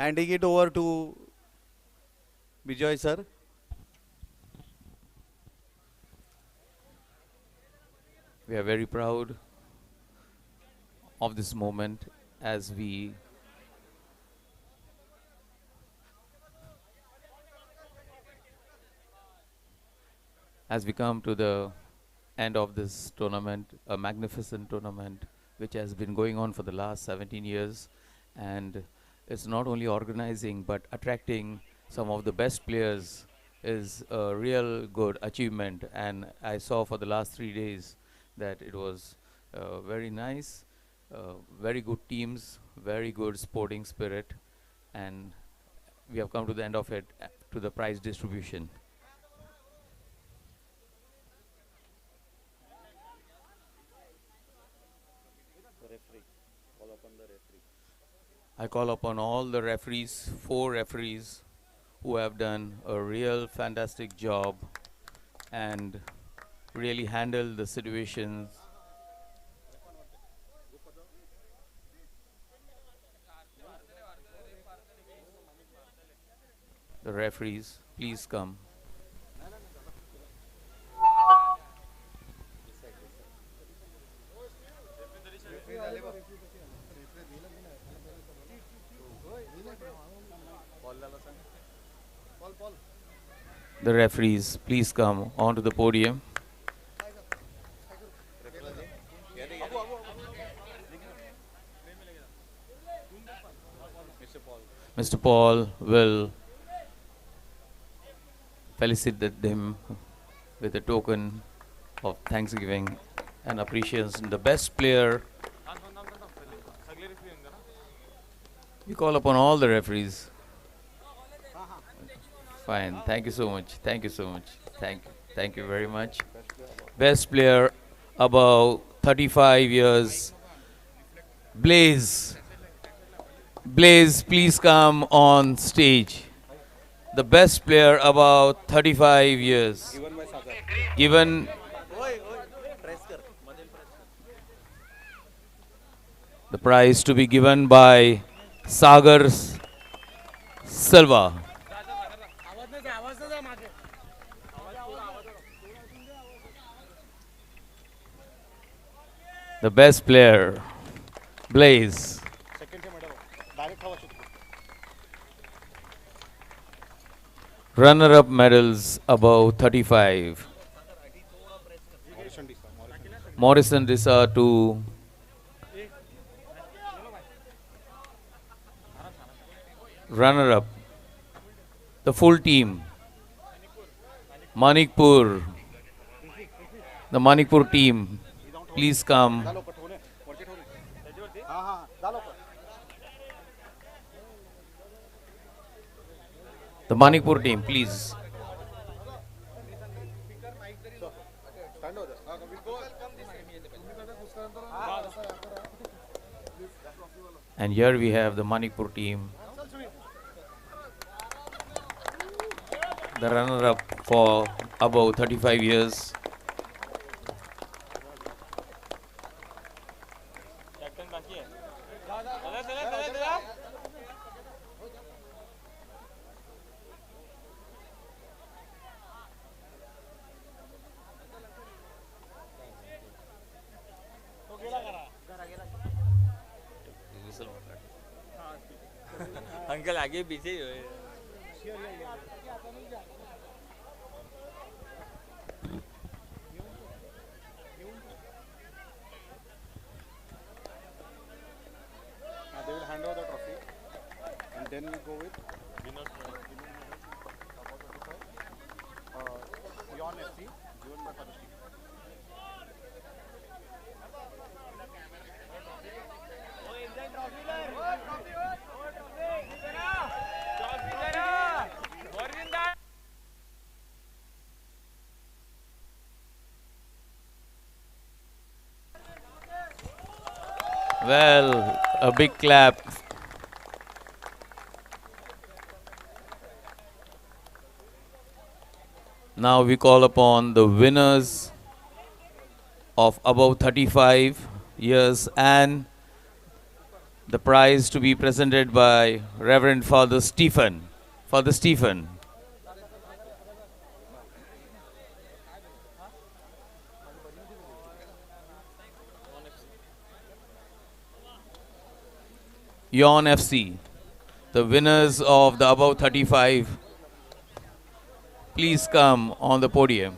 Handing it over to Bijoy sir. We are very proud of this moment as we come to the end of this tournament, a magnificent tournament which has been going on for the last 17 years, and it's not only organizing but attracting some of the best players is a real good achievement. And I saw for the last 3 days that it was very nice, very good teams, very good sporting spirit, and we have come to the end of it, to the prize distribution. I call upon all the referees, 4 referees, who have done a real fantastic job and really handled the situations. The referees, please come. The referees, please come onto the podium. Mr. Paul will felicitate them with a token of thanksgiving and appreciation. The best player, we call upon all the referees. Fine. Thank you so much. Thank you so much. Thank you very much. Best player above 35 years, Blaze. Blaze, please come on stage. The best player about 35 years. Given the prize to be given by Sagar Silva. The best player, Blaze. Runner-up medals above 35. Morrison Disa to runner-up. The full team. Manikpur. The Manikpur team, please come. The Manipur team, please. And here we have the Manipur team, the runner-up for above 35 years. Uncle आगे पीछे ही हो They will hand over the trophy, and then we go with Yon FC, given by Father Steve. Well, a big clap. Now we call upon the winners of above 35 years and The prize to be presented by Reverend Father Stephen. Father Stephen. Yon FC, the winners of the above 35, please come on the podium.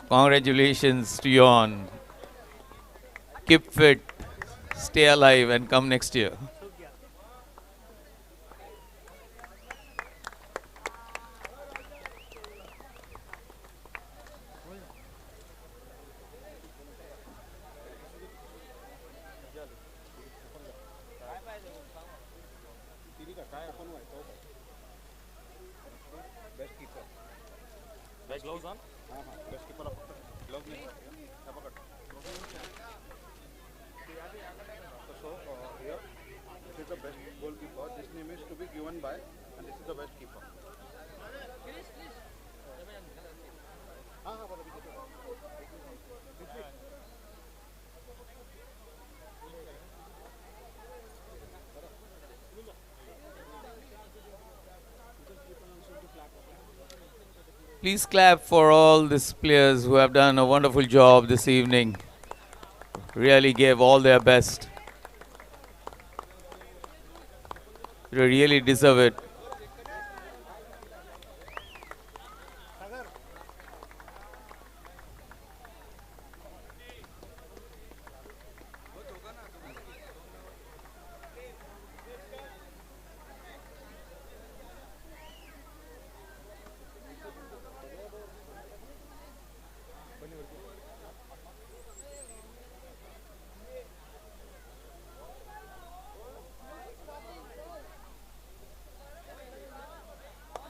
Congratulations to Yon. Keep fit, stay alive, and come next year. Best keeper best gloves on हां हां best keeper gloves नहीं क्या पकड़ so here this is the best goalkeeper, this name is to be given by, and this is the best keeper. हां हां बता दीजिए Please clap for all these players who have done a wonderful job this evening. Really gave all their best. They really deserve it.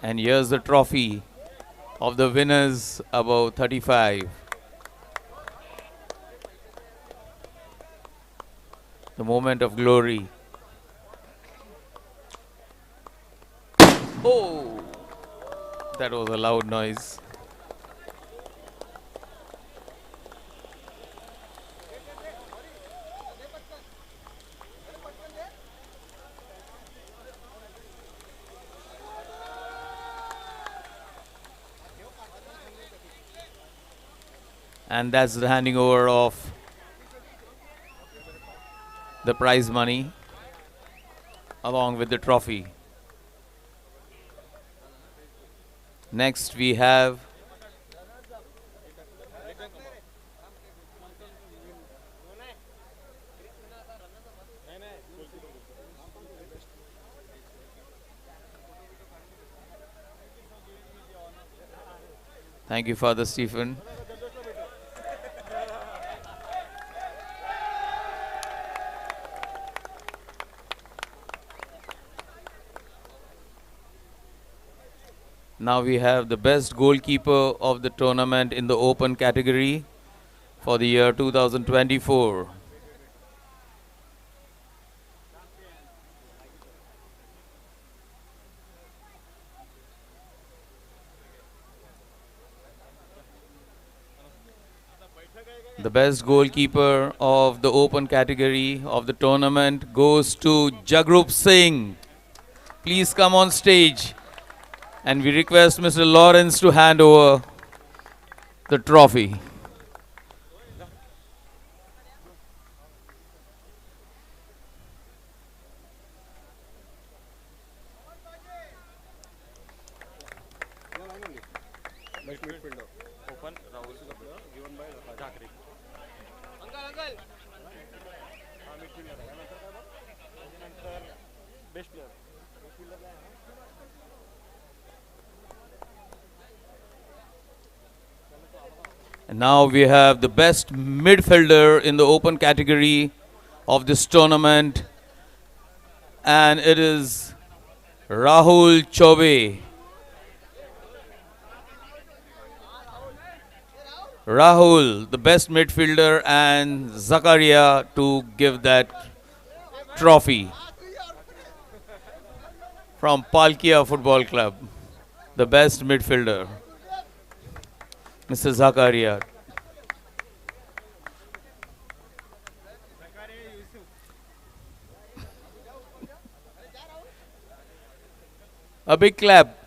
And here's the trophy of the winners above 35. The moment of glory. Oh, that was a loud noise. And that's the handing over of the prize money along with the trophy. Next we have Thank you, Father Stephen. Now we have the best goalkeeper of the tournament in the open category for the year 2024. The best goalkeeper of the open category of the tournament goes to Jagrup Singh. Please come on stage. And we request Mr. Lawrence to hand over the trophy. Best midfielder open Rahul given by झाकरे uncle हां midfielder आहे नंतर काय बघ नंतर best player midfielder आहे And now we have the best midfielder in the open category of this tournament. And it is Rahul Chobe. Rahul, the best midfielder, and Zakaria to give that trophy from Palkia Football Club. The best midfielder, Mr. Zakaria. A big clap.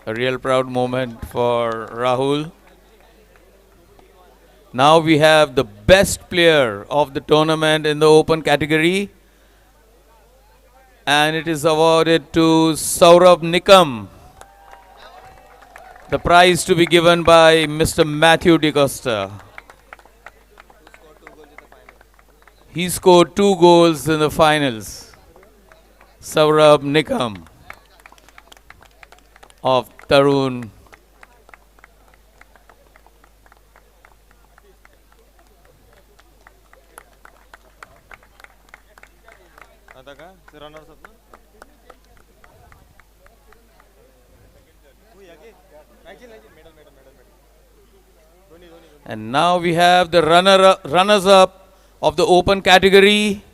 A real proud moment for Rahul. Now we have the best player of the tournament in the open category, and it is awarded to Saurabh Nikam. The prize to be given by Mr. Matthew DeCosta. He scored 2 goals in the finals. Saurabh Nikam of Tarun. आता का runners up ना medal medal medal Dhoni Dhoni And now we have the runners up of the open category.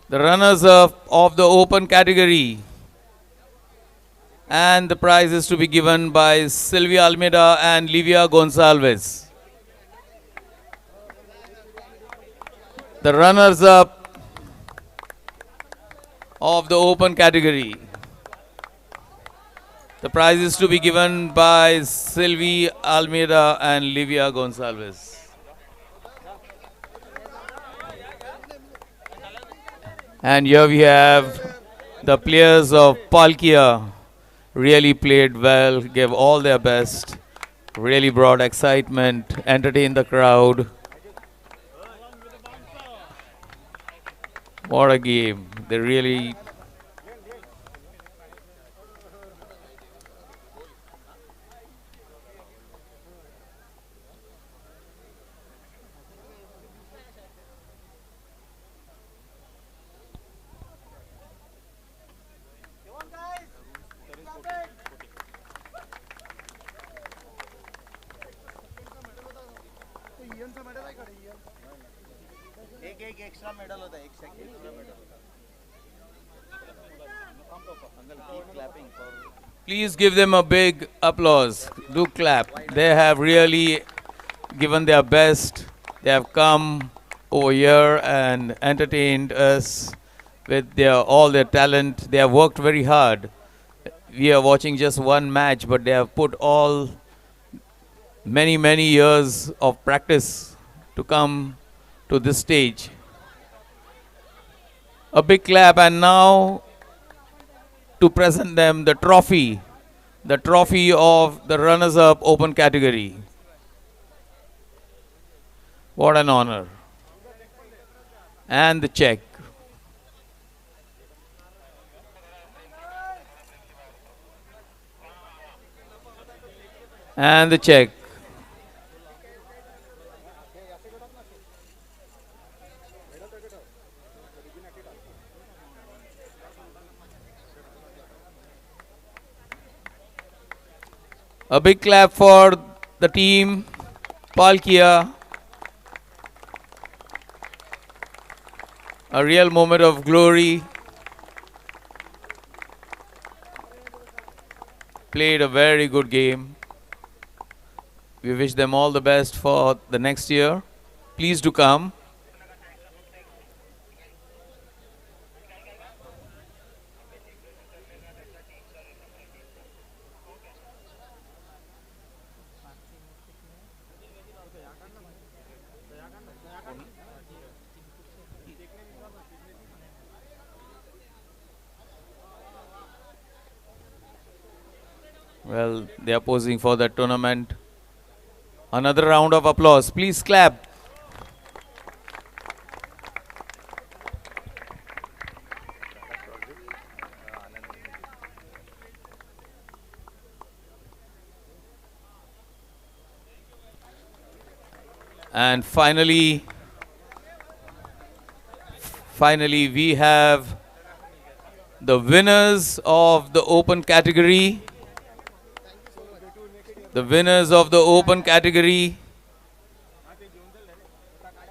The runners up of the open category. And the prize is to be given by Sylvia Almeida and Livia Gonçalves. The runners up of the open category. The prize is to be given by Sylvie Almeida and Livia Gonçalves. And here we have the players of Palkia. Really played well, gave all their best, really brought excitement, entertained the crowd. What a game. They really एक extra medal होता है एक second extra medal please give them a big applause. Do clap. They have really given their best. They have come over here and entertained us with all their talent. They have worked very hard. We are watching just one match, but they have put all many years of practice to come to this stage. A big clap, and now to present them the trophy of the runners-up open category. What an honor. And the check. And the check. A big clap for the team, Palkia. A real moment of glory. Played a very good game. We wish them all the best for the next year. Please do come. Well, they are posing for the tournament. Another round of applause. Please clap. And finally, we have the winners of the open category. The winners of the open category,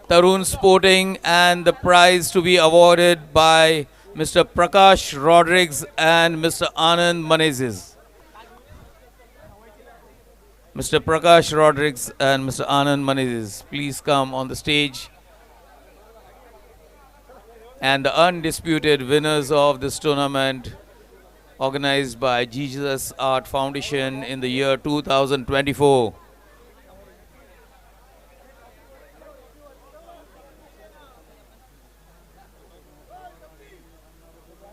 Tarun Sporting, and the prize to be awarded by Mr. Prakash Rodrigues and Mr. Anand Menezes. Mr. Prakash Rodrigues and Mr. Anand Menezes, please come on the stage. And the undisputed winners of this tournament, organized by Jesus Art Foundation in the year 2024.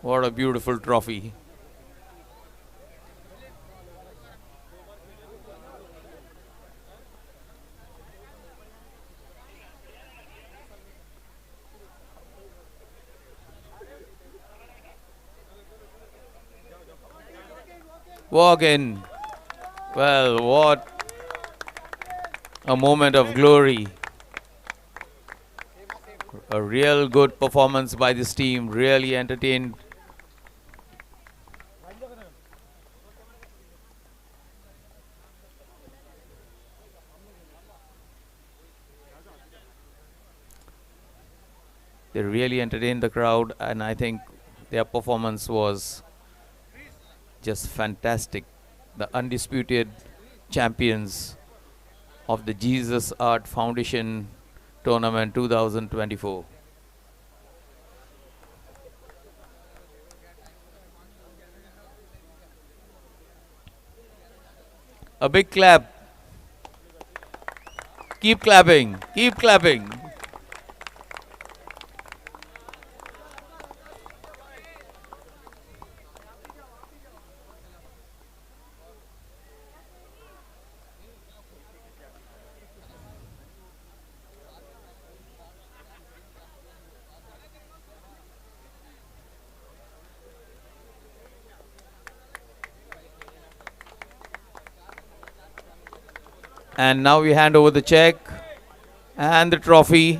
What a beautiful trophy. Walk in. Well, what a moment of glory. A real good performance by this team, really entertained. They really entertained the crowd, and I think their performance was just fantastic. The undisputed champions of the Jesus Art Foundation Tournament 2024. A big clap. Keep clapping. Keep clapping. And now we hand over the check and the trophy.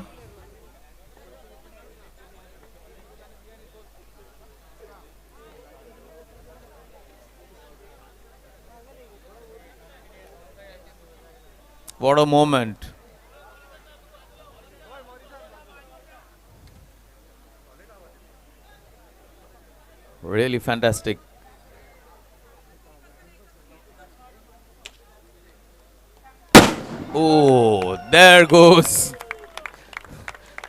What a moment. Really fantastic. Oh, there goes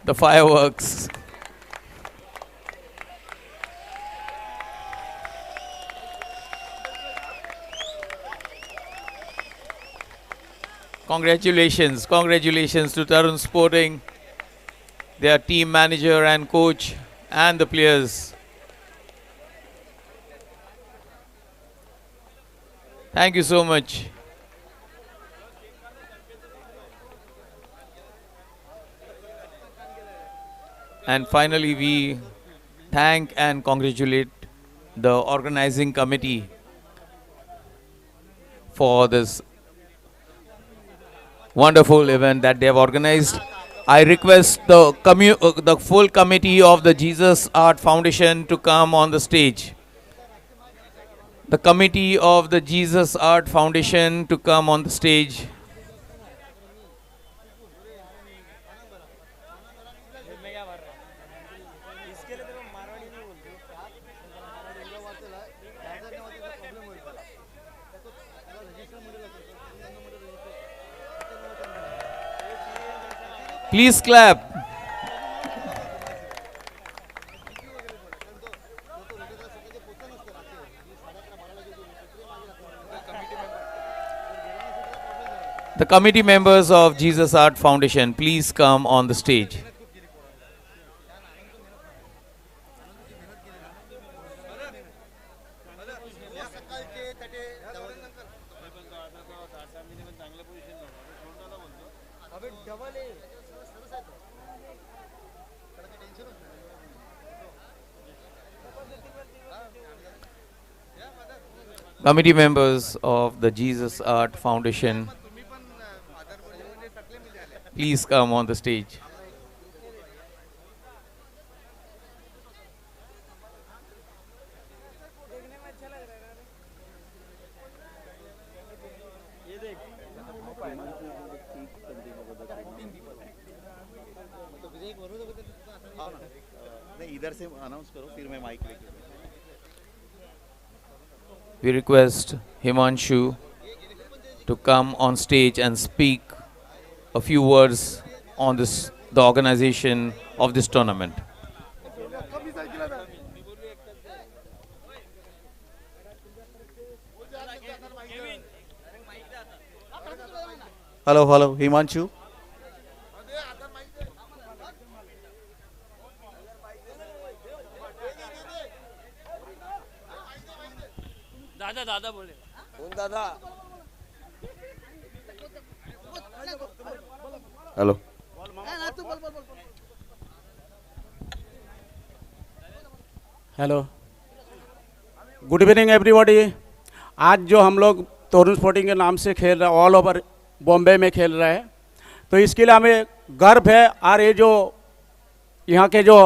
the fireworks. Congratulations, congratulations to Tarun Sporting, their team manager and coach, and the players. Thank you so much. And finally, we thank and congratulate the organizing committee for this wonderful event that they have organized. I request the full committee of the Jesus Art Foundation to come on the stage. The committee of the Jesus Art Foundation to come on the stage. Please clap. The committee members of Jesus Art Foundation, please come on the stage. Committee members of the Jesus Art Foundation, please come on the stage. नहीं इधर से announce करो फिर मैं mic लेके We request Himanshu to come on stage and speak a few words on this, the organization of this tournament. Hello Himanshu दादा दादा बोले hello hello good evening everybody. आज जो हम लोग तोरण स्पोर्टिंग के नाम से खेल रहे हैं, ऑल ओवर बॉम्बे में खेल रहे हैं, तो इसके लिए हमें गर्व है। और ये जो यहाँ के जो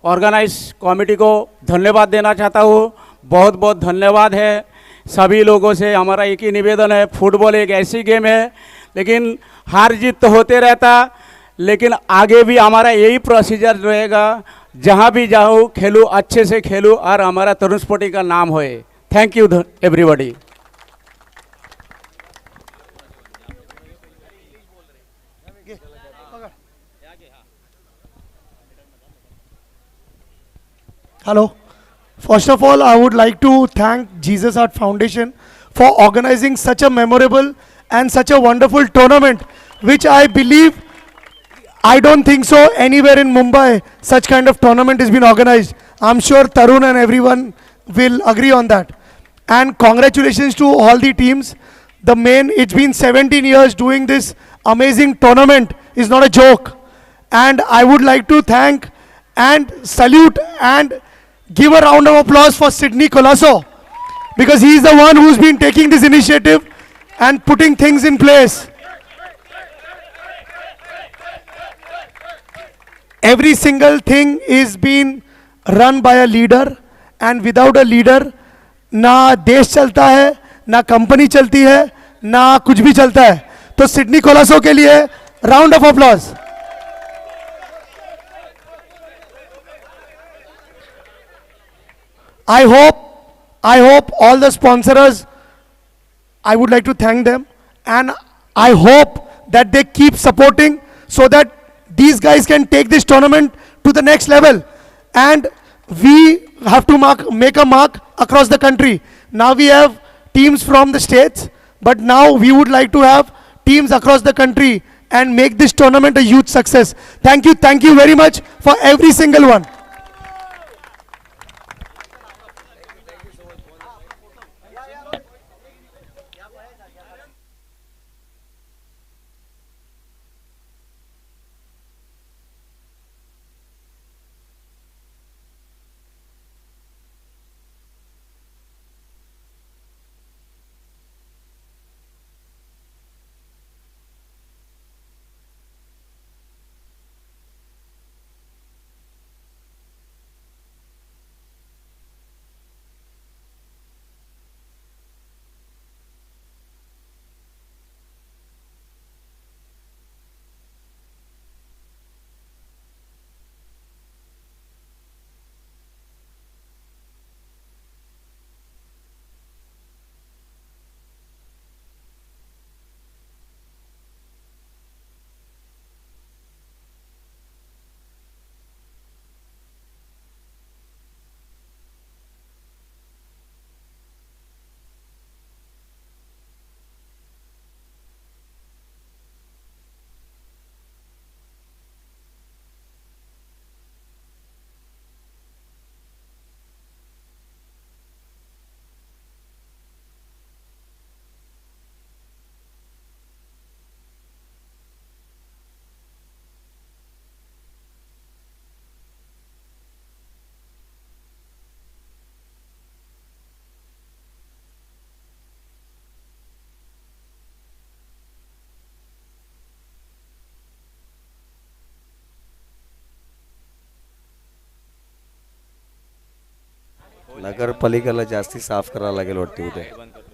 ऑर्गेनाइज कमेटी को धन्यवाद देना चाहता हूँ। बहुत बहुत धन्यवाद है सभी लोगों से। हमारा एक ही निवेदन है, फुटबॉल एक ऐसी गेम है, लेकिन हार जीत तो होते रहता, लेकिन आगे भी हमारा यही प्रोसीजर रहेगा। जहाँ भी जाऊँ खेलूँ, अच्छे से खेलूँ और हमारा तरुण स्पोर्टिंग का नाम होए। Thank you everybody. Hello. First of all, I would like to thank Jesus Art Foundation for organizing such a memorable and such a wonderful tournament, which I believe, I don't think so anywhere in Mumbai such kind of tournament has been organized. I'm sure Tarun and everyone will agree on that. And congratulations to all the teams. It's been 17 years doing this amazing tournament is not a joke. And I would like to thank and salute and give a round of applause for Sydney Colasso, because he is the one who's been taking this initiative and putting things in place. Every single thing is being run by a leader, and without a leader, ना देश चलता है, ना company चलती है, ना कुछ भी चलता है। तो सिडनी कोलासो के लिए round of applause. I hope all the sponsors, I would like to thank them, and I hope that they keep supporting so that these guys can take this tournament to the next level. And we have to make a mark across the country. Now we have teams from the states, but now we would like to have teams across the country and make this tournament a huge success. Thank you very much for every single one. नगरपालिकेला जास्ती साफ करायला लागेल वाटते उद्या.